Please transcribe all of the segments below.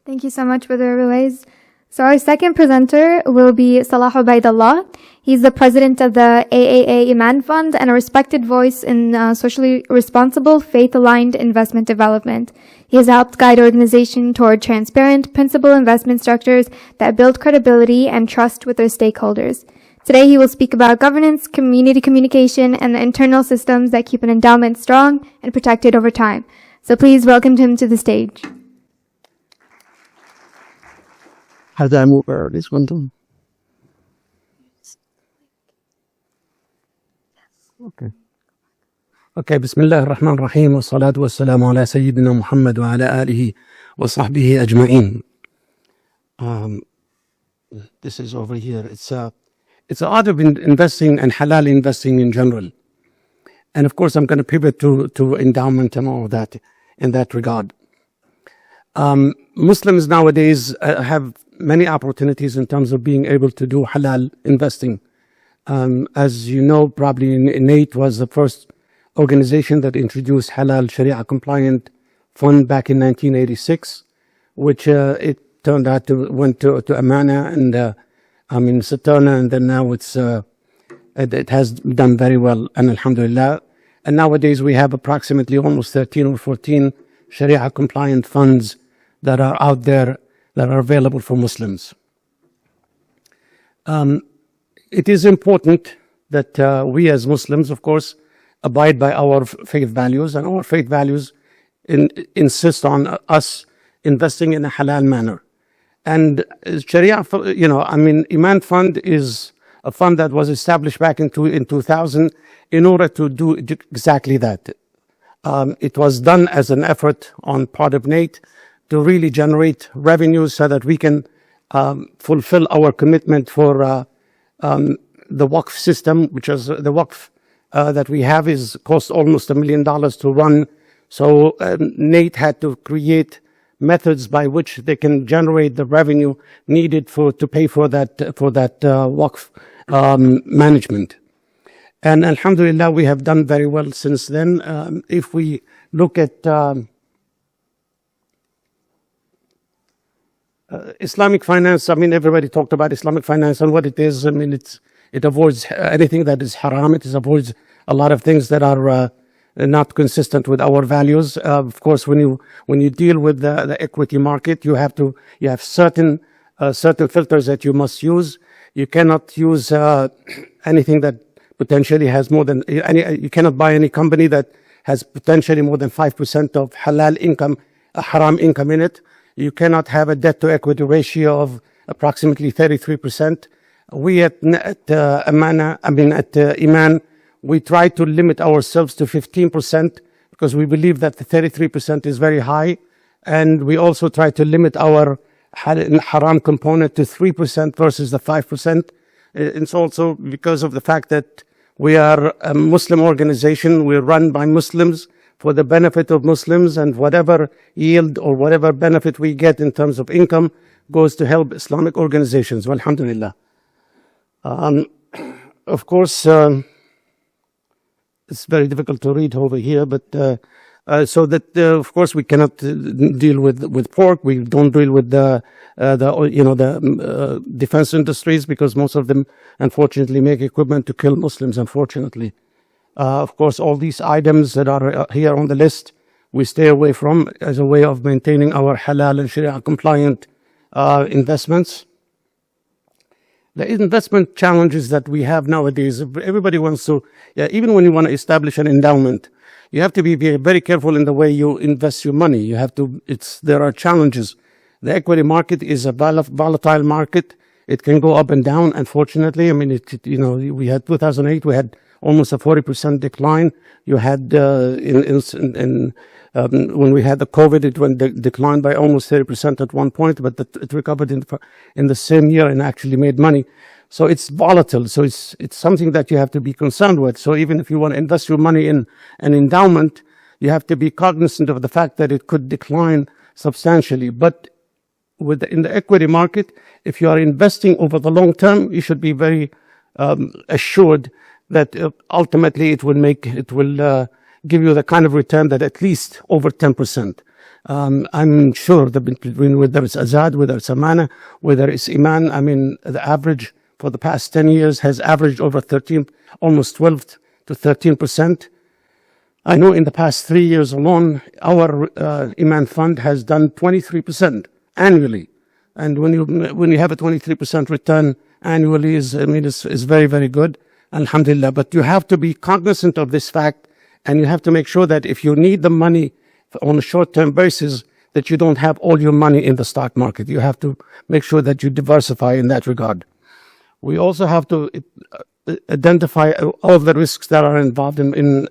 Thank you so much, Brother Ruiz. So our second presenter will be Salah Obeidallah. He's the president of the AAA Iman Fund and a respected voice in socially responsible, faith-aligned investment development. He has helped guide organizations toward transparent, principled investment structures that build credibility and trust with their stakeholders. Today he will speak about governance, community communication, and the internal systems that keep an endowment strong and protected over time. So please welcome him to the stage. How do I move over this one too? Okay, Bismillah ar-Rahman ar-Rahim, wa salatu wa salamu ala Sayyidina Muhammad wa ala alihi wa sahbihi ajma'in. This is over here. It's the art of investing and halal investing in general. And of course, I'm going to pivot to endowment and all of that in that regard. Muslims nowadays have many opportunities in terms of being able to do halal investing. As you know, probably Innate was the first organization that introduced halal Sharia-compliant fund back in 1986, which it turned out to went to Amana and Saturna, and then now it has done very well, and alhamdulillah. And nowadays we have approximately almost 13 or 14 Sharia-compliant funds that are out there that are available for Muslims. It is important that we as Muslims, of course, abide by our faith values, and our faith values insist on us investing in a halal manner. And Sharia, Iman Fund is a fund that was established back in 2000 in order to do exactly that. It was done as an effort on part of Nate to really generate revenues so that we can fulfill our commitment for the Waqf system, which is the Waqf that we have cost almost $1 million to run. So Nate had to create methods by which they can generate the revenue needed to pay for that Waqf management. And alhamdulillah, we have done very well since then. If we look at Islamic finance, everybody talked about Islamic finance and what it is. It avoids anything that is haram. It avoids a lot of things that are not consistent with our values. Of course, when you deal with the equity market, you have certain filters that you must use. You cannot use anything that potentially has more than you cannot buy any company that has potentially more than 5% of halal income, haram income in it. You cannot have a debt to equity ratio of approximately 33%. We at Iman, we try to limit ourselves to 15% because we believe that the 33% is very high. And we also try to limit our haram component to 3% versus the 5%. It's also because of the fact that we are a Muslim organization. We're run by Muslims for the benefit of Muslims, and whatever yield or whatever benefit we get in terms of income goes to help Islamic organizations. Well, alhamdulillah. Of course, it's very difficult to read over here, but of course we cannot deal with pork. We don't deal with the defense industries because most of them unfortunately make equipment to kill Muslims, unfortunately. Of course, all these items that are here on the list, we stay away from as a way of maintaining our halal and Sharia compliant investments. The investment challenges that we have nowadays, everybody wants to, even when you want to establish an endowment, you have to be very careful in the way you invest your money. There are challenges. The equity market is a volatile market. It can go up and down, unfortunately. We had 2008, we had almost a 40% decline. You had, when we had the COVID, it declined by almost 30% at one point, but it recovered in the same year and actually made money. So it's volatile. So it's something that you have to be concerned with. So even if you want to invest your money in an endowment, you have to be cognizant of the fact that it could decline substantially. But in the equity market, if you are investing over the long term, you should be very assured that ultimately it will give you the kind of return that at least over 10%. I'm sure that between whether it's Azad, whether it's Amana, whether it's Iman, I mean, the average for the past 10 years has averaged over 13, almost 12 to 13%. I know in the past 3 years alone, our Iman fund has done 23% annually. And when you have a 23% return annually, is very, very good. Alhamdulillah. But you have to be cognizant of this fact, and you have to make sure that if you need the money on a short-term basis, that you don't have all your money in the stock market. You have to make sure that you diversify in that regard. We also have to identify all the risks that are involved in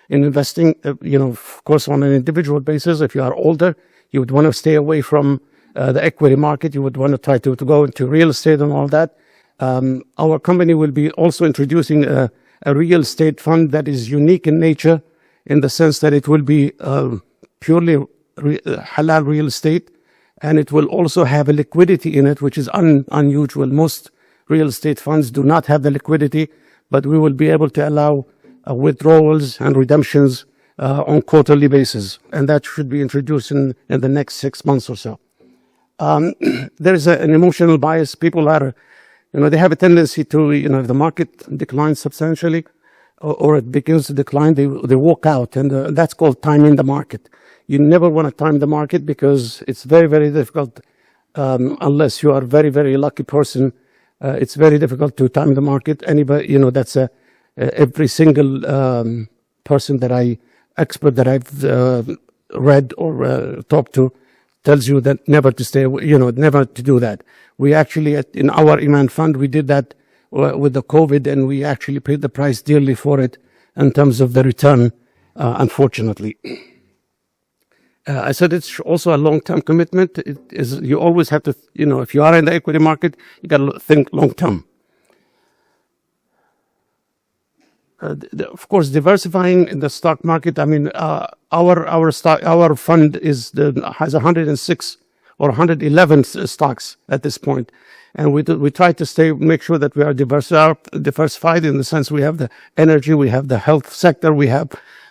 investing. Of course, on an individual basis. If you are older, you would want to stay away from the equity market. You would want to try to go into real estate and all that. Our company will be also introducing a real estate fund that is unique in nature, in the sense that it will be purely halal real estate, and it will also have a liquidity in it, which is unusual. Most real estate funds do not have the liquidity, but we will be able to allow withdrawals and redemptions on quarterly basis, and that should be introduced in the next 6 months or so. There is an emotional bias. People are, they have a tendency to, if the market declines substantially or it begins to decline, they walk out, and that's called timing the market. You never want to time the market, because it's very, very difficult, unless you are a very, very lucky person. It's very difficult to time the market. Anybody, that's every single expert that I've read or talked to tells you that never to stay, never to do that. We actually, in our Iman fund, we did that with the COVID, and we actually paid the price dearly for it in terms of the return, unfortunately. I said it's also a long-term commitment. You always have to, if you are in the equity market, you got to think long-term. Of course, diversifying in the stock market. I mean, our fund has 106 or 111 stocks at this point, and we try to make sure that we are diversified in the sense we have the energy, we have the health sector, we have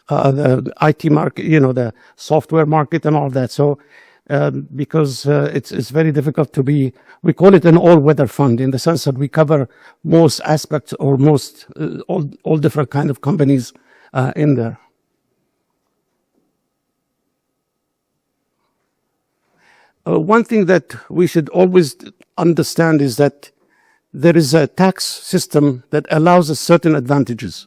the IT market, the software market, and all that. So, because it's very difficult to be, we call it an all-weather fund, in the sense that we cover most aspects or all different kind of companies in there. One thing that we should always understand is that there is a tax system that allows us certain advantages,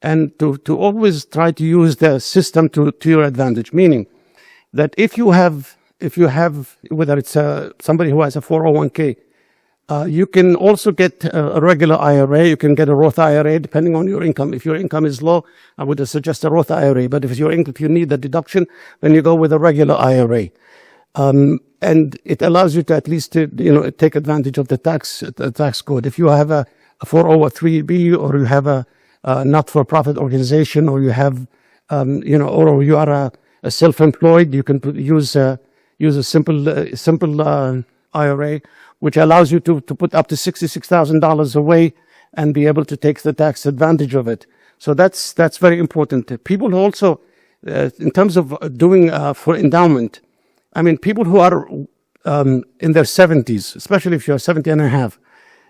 and to always try to use the system to your advantage, meaning that if you have, whether it's somebody who has a 401k, you can also get a regular IRA. You can get a Roth IRA depending on your income. If your income is low, I would suggest a Roth IRA. But if you need the deduction, then you go with a regular IRA. And it allows you to at least take advantage of the tax code. If you have a 403b, or you have a not-for-profit organization, or you have or you are a self-employed, you can use a simple IRA, which allows you to put up to $66,000 away and be able to take the tax advantage of it. So that's very important. People also, in terms of doing for endowment, I mean, people who are in their 70s, especially if you're 70 and a half,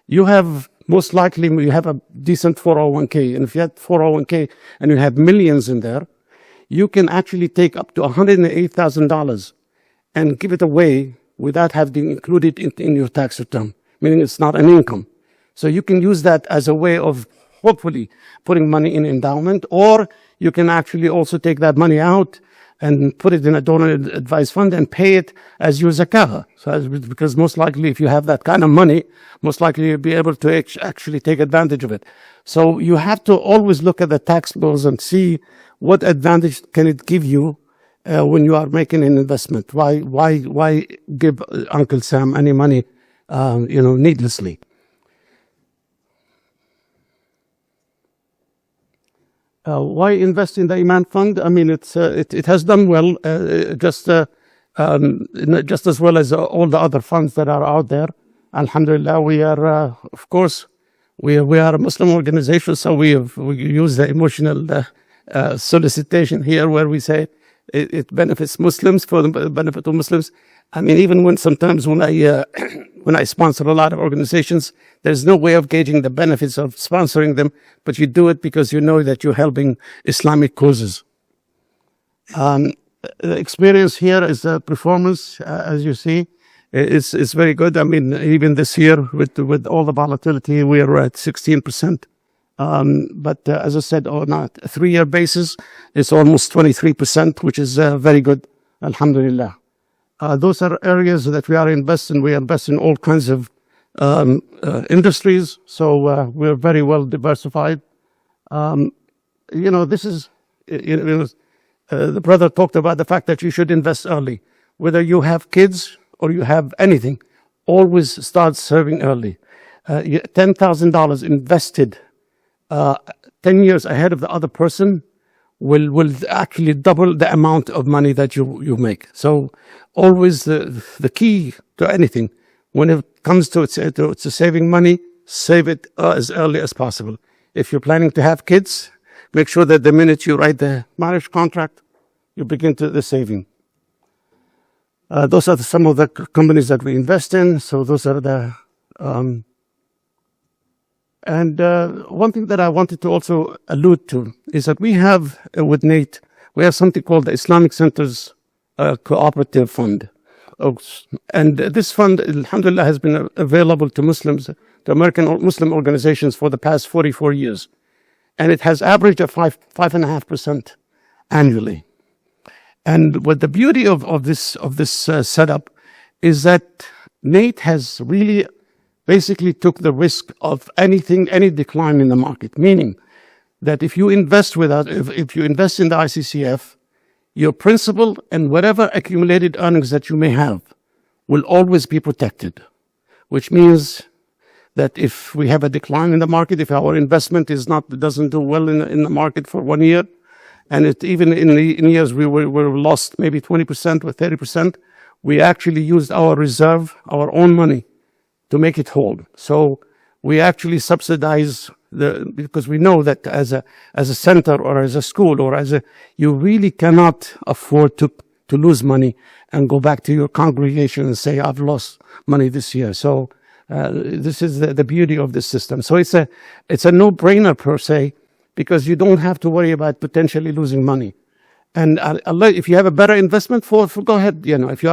you have most likely you have a decent 401k. And if you have 401k and you have millions in there, you can actually take up to $108,000 and give it away without having included in your tax return, meaning it's not an income. So you can use that as a way of hopefully putting money in endowment, or you can actually also take that money out and put it in a donor advised fund and pay it as your zakah. So, because most likely if you have that kind of money, most likely you'll be able to actually take advantage of it. So you have to always look at the tax laws and see what advantage can it give you when you are making an investment. Why give Uncle Sam any money, needlessly? Why invest in the Iman Fund? I mean, it has done well, just as well as all the other funds that are out there. Alhamdulillah, we are, of course, we are a Muslim organization, so we use the emotional solicitation here, where we say, It benefits Muslims for the benefit of Muslims. I mean, even sometimes when I when I sponsor a lot of organizations, there's no way of gauging the benefits of sponsoring them, but you do it because you know that you're helping Islamic causes. The experience here is the performance, as you see, it's very good. I mean, even this year with all the volatility, we are at 16%. But as I said, on a 3-year basis, it's almost 23%, which is very good. Alhamdulillah. Those are areas that we are investing. We invest in all kinds of industries, so we're very well diversified. This is, the brother talked about the fact that you should invest early. Whether you have kids or you have anything, always start saving early. $10,000 invested 10 years ahead of the other person will actually double the amount of money that you make. So always the key to anything, when it comes to saving money, save it as early as possible. If you're planning to have kids, make sure that the minute you write the marriage contract, you begin to the saving. Those are some of the companies that we invest in. So those are the one thing that I wanted to also allude to is that we have, with Nate, we have something called the Islamic Centers Cooperative Fund. And this fund, alhamdulillah, has been available to Muslims, to American Muslim organizations for the past 44 years. And it has averaged a 5.5% annually. And what the beauty of this setup is that Nate has really basically took the risk of any decline in the market, meaning that if you invest with us, if you invest in the ICCF, your principal and whatever accumulated earnings that you may have will always be protected, which means that if we have a decline in the market, if our investment doesn't do well in the market for 1 year, and even in years we were lost maybe 20% or 30%, we actually used our reserve, our own money, to make it hold. So we actually subsidize because we know that as a center or as a school or you really cannot afford to lose money and go back to your congregation and say, I've lost money this year. So this is the beauty of this system. So it's a no-brainer per se, because you don't have to worry about potentially losing money. And if you have a better investment for go ahead. If you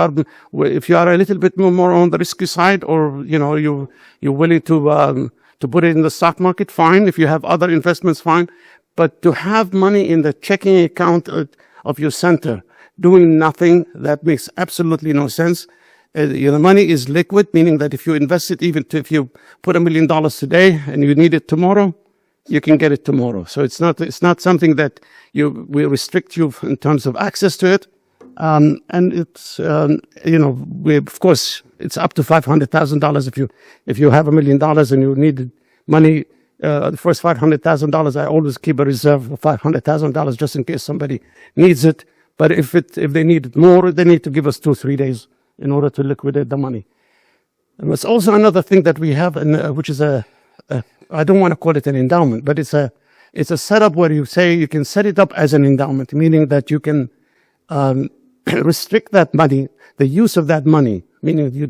are a little bit more on the risky side, or you're willing to put it in the stock market, fine. If you have other investments, fine. But to have money in the checking account of your center doing nothing, that makes absolutely no sense. The money is liquid, meaning that if you invest it, if you put $1 million today and you need it tomorrow, you can get it tomorrow. So it's not something that we restrict you in terms of access to it. And it's, of course, it's up to $500,000 if you have $1 million and you need money. The first $500,000, I always keep a reserve of $500,000 just in case somebody needs it. But if they need it more, they need to give us 2-3 days in order to liquidate the money. And there's also another thing that we have, which is I don't want to call it an endowment, but it's a setup where you can set it up as an endowment, meaning that you can restrict that money, the use of that money, meaning you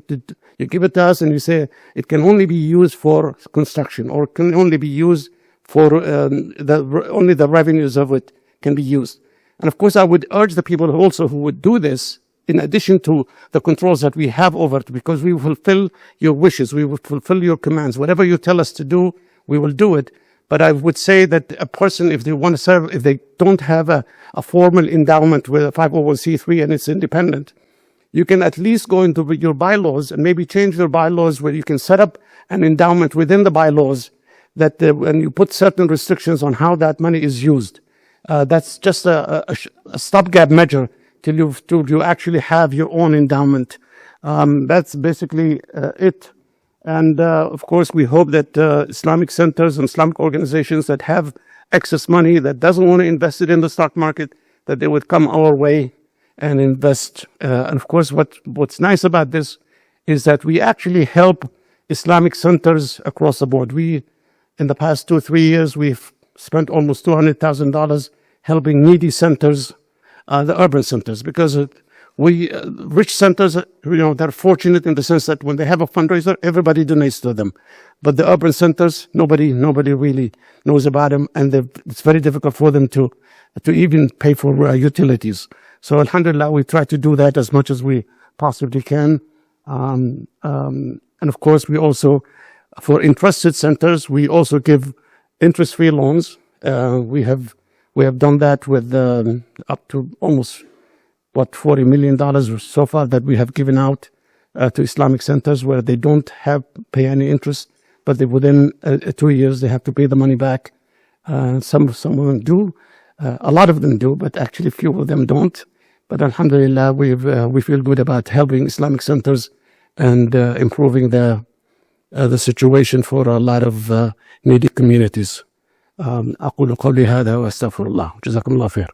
give it to us and you say it can only be used for construction, or can only be used for only the revenues of it can be used. And of course, I would urge the people also who would do this, in addition to the controls that we have over it, because we will fulfill your wishes, we will fulfill your commands. Whatever you tell us to do, we will do it. But I would say that a person, if they want to serve, if they don't have a formal endowment with a 501c3 and it's independent, you can at least go into your bylaws and maybe change your bylaws where you can set up an endowment within the bylaws that when you put certain restrictions on how that money is used. That's just a stopgap measure till you actually have your own endowment. That's basically it. And of course, we hope that Islamic centers and Islamic organizations that have excess money, that doesn't want to invest it in the stock market, that they would come our way and invest. And of course, what's nice about this is that we actually help Islamic centers across the board. In the past 2-3 years, we've spent almost $200,000 helping needy centers the urban centers, because rich centers, they're fortunate in the sense that when they have a fundraiser, everybody donates to them. But the urban centers, nobody really knows about them, and it's very difficult for them to even pay for utilities. So alhamdulillah, we try to do that as much as we possibly can. And of course, we also, for entrusted centers, we also give interest-free loans. We have done that with up to almost $40 million so far that we have given out to Islamic centers, where they don't pay any interest, but within 2 years they have to pay the money back. Some of them do, a lot of them do, but actually few of them don't. But alhamdulillah, we feel good about helping Islamic centers and improving the situation for a lot of needy communities. أقول قولي هذا وأستغفر الله. جزاكم الله خير.